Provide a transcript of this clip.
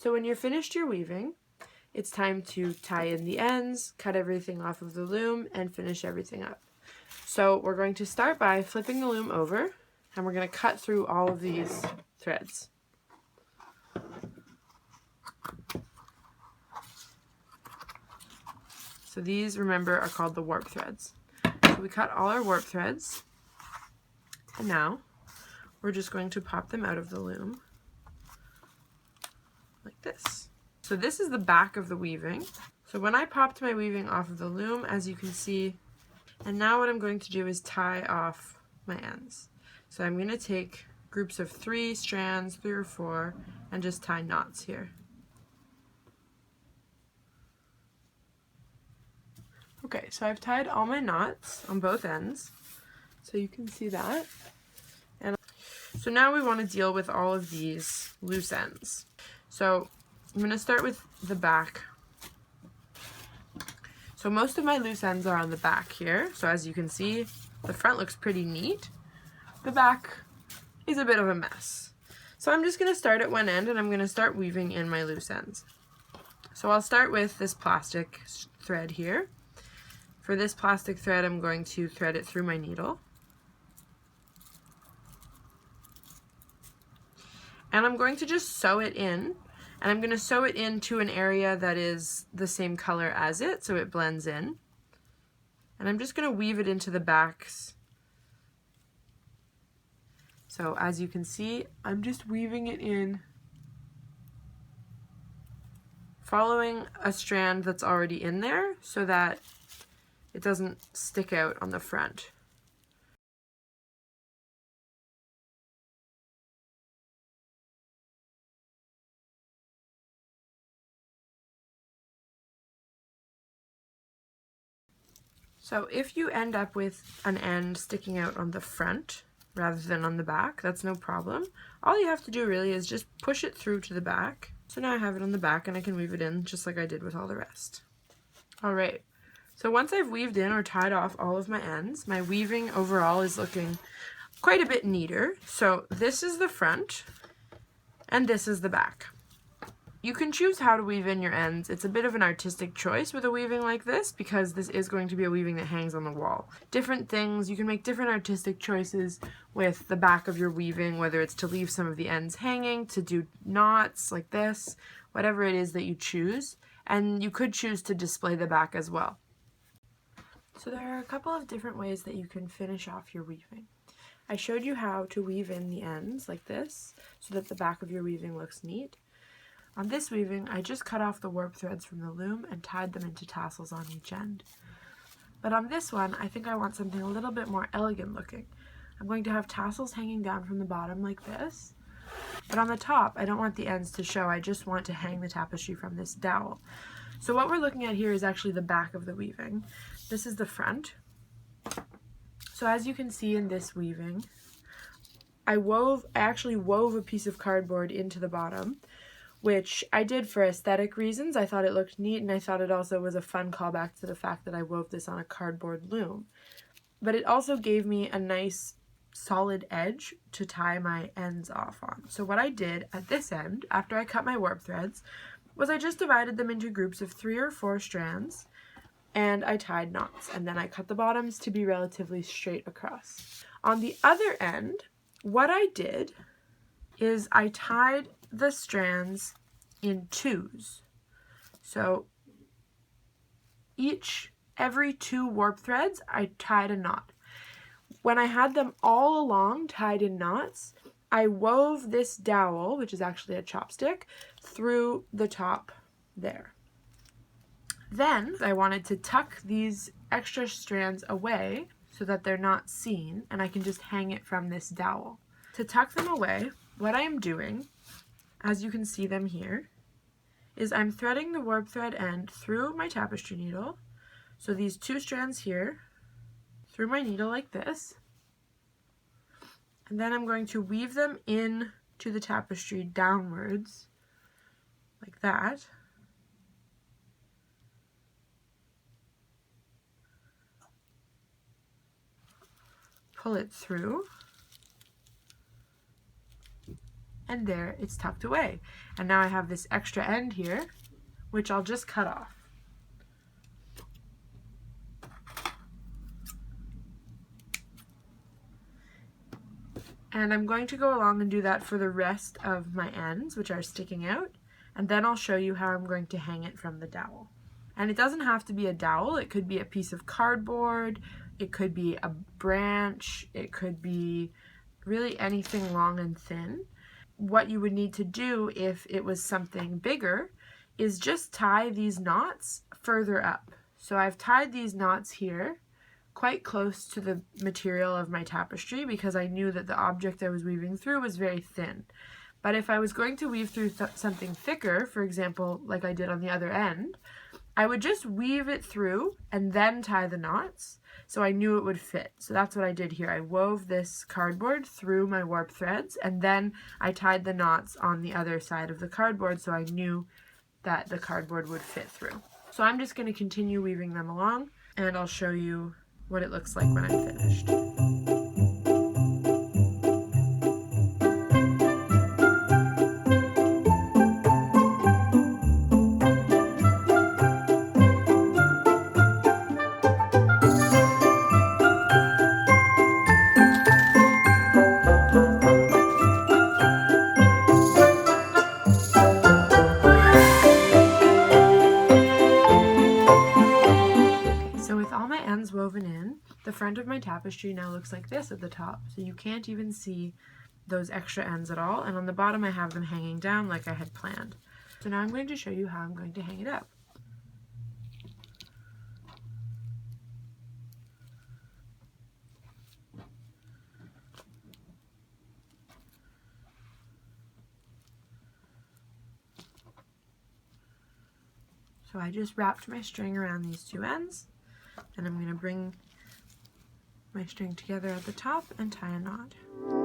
So when you're finished your weaving, it's time to tie in the ends, cut everything off of the loom, and finish everything up. So we're going to start by flipping the loom over, and we're going to cut through all of these threads. So these, remember, are called the warp threads. So we cut all our warp threads, and now we're just going to pop them out of the loom like this. So this is the back of the weaving. So when I popped my weaving off of the loom, as you can see, and now what I'm going to do is tie off my ends. So I'm going to take groups of 3 strands, 3 or 4, and just tie knots here. Okay, so I've tied all my knots on both ends, so you can see that. And so now we want to deal with all of these loose ends. So I'm going to start with the back. So most of my loose ends are on the back here. So as you can see, the front looks pretty neat. The back is a bit of a mess. So I'm just going to start at one end and I'm going to start weaving in my loose ends. So I'll start with this plastic thread here. For this plastic thread, I'm going to thread it through my needle. And I'm going to just sew it in. And I'm going to sew it into an area that is the same color as it, so it blends in. And I'm just going to weave it into the backs. So as you can see, I'm just weaving it in, following a strand that's already in there so that it doesn't stick out on the front. So if you end up with an end sticking out on the front rather than on the back, that's no problem. All you have to do really is just push it through to the back. So now I have it on the back and I can weave it in just like I did with all the rest. Alright, so once I've weaved in or tied off all of my ends, my weaving overall is looking quite a bit neater. So this is the front and this is the back. You can choose how to weave in your ends. It's a bit of an artistic choice with a weaving like this because this is going to be a weaving that hangs on the wall. Different things, you can make different artistic choices with the back of your weaving, whether it's to leave some of the ends hanging, to do knots like this, whatever it is that you choose. And you could choose to display the back as well. So there are a couple of different ways that you can finish off your weaving. I showed you how to weave in the ends like this so that the back of your weaving looks neat. On this weaving, I just cut off the warp threads from the loom and tied them into tassels on each end. But on this one, I think I want something a little bit more elegant looking. I'm going to have tassels hanging down from the bottom like this, but on the top, I don't want the ends to show, I just want to hang the tapestry from this dowel. So what we're looking at here is actually the back of the weaving. This is the front. So as you can see in this weaving, I actually wove a piece of cardboard into the bottom, which I did for aesthetic reasons. I thought it looked neat and I thought it also was a fun callback to the fact that I wove this on a cardboard loom. But it also gave me a nice solid edge to tie my ends off on. So what I did at this end, after I cut my warp threads, was I just divided them into groups of 3 or 4 strands and I tied knots, and then I cut the bottoms to be relatively straight across. On the other end, what I did is I tied the strands in 2s. So every 2 warp threads, I tied a knot. When I had them all along tied in knots, I wove this dowel, which is actually a chopstick, through the top there. Then I wanted to tuck these extra strands away so that they're not seen and I can just hang it from this dowel. To tuck them away, what I am doing, as you can see them here, is I'm threading the warp thread end through my tapestry needle, so these 2 strands here, through my needle like this, and then I'm going to weave them in to the tapestry downwards, like that. Pull it through, and there it's tucked away. And now I have this extra end here, which I'll just cut off. And I'm going to go along and do that for the rest of my ends, which are sticking out, and then I'll show you how I'm going to hang it from the dowel. And it doesn't have to be a dowel, it could be a piece of cardboard, it could be a branch, it could be really anything long and thin. What you would need to do if it was something bigger is just tie these knots further up. So I've tied these knots here quite close to the material of my tapestry because I knew that the object I was weaving through was very thin. But if I was going to weave through something thicker, for example, like I did on the other end, I would just weave it through and then tie the knots so I knew it would fit. So that's what I did here. I wove this cardboard through my warp threads and then I tied the knots on the other side of the cardboard so I knew that the cardboard would fit through. So I'm just going to continue weaving them along and I'll show you what it looks like when I'm finished. So with all my ends woven in, the front of my tapestry now looks like this at the top. So you can't even see those extra ends at all. And on the bottom I have them hanging down like I had planned. So now I'm going to show you how I'm going to hang it up. So I just wrapped my string around these two ends, and I'm going to bring my string together at the top and tie a knot.